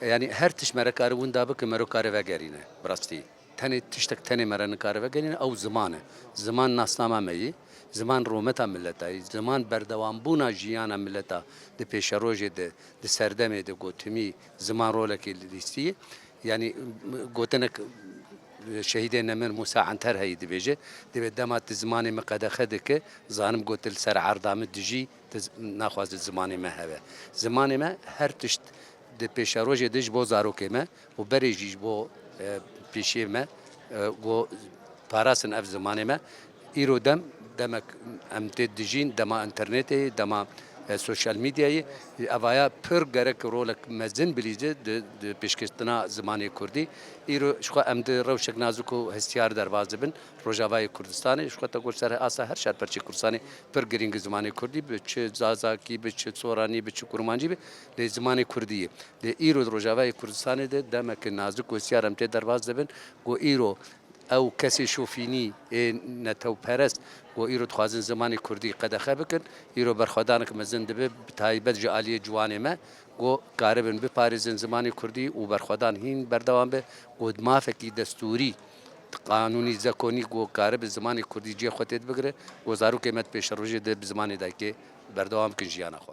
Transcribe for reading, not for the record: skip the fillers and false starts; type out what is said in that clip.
يعني هر تش مركار وندا بك مركار وگرینه براستی تنی تشتک تنی مرنکار وگرینه او زمانه زمان ناسنامه می زمان رومتا ملتا زمان بردوام بونا جیانا ملتا د پیشروج د سردمه د گوتمی زمان رولکی لیستی يعني قوتنك شهيدي نمر موسى عنتر هي دبيجه دبي دمات زماني مقد خدك زانم قلت السر عرضام الدجي ناخذ الزماني ما هذا زماني ما هرتشت د بيشاروج دج بو زاروكي ما وبريجي بو بيشي ما و باراسن اف زماني ما ايرو دمك امتد دجين دما انترنتي دما سوشال میدیایی اوایل پر گرک رولک مزن بلیزه د پیشکشتنا زمانی کردی ایرو شخو امد روشک نازکو هستیار درواز بن روجاوای کردستانی شخو تا گوش سر آسا هر شهر پرچی کردستانی پر گرینگ زمانی کردی بچه زازاکی بچه سورانی بچه کرمانجی به زمانی کردیه د ایرو روجاوای کردستانی ده دمک نازک هستیار امد درواز بن و ایرو او کسی شوفینی نتو پرست و ایرو خوازن زمانی کردی قد خبکن ایرو برخوادانک مزن دبه تایبت جالی جوانی ما و قاربن به پاریزن زمانی کردی و برخوادان هین بردوام به و دمافکی دستوری قانونی زکونی و قارب زمانی کردی جی خودت بگره و زارو قیمت پیش روزی ده زمانی دای که بردوام کن جیان خو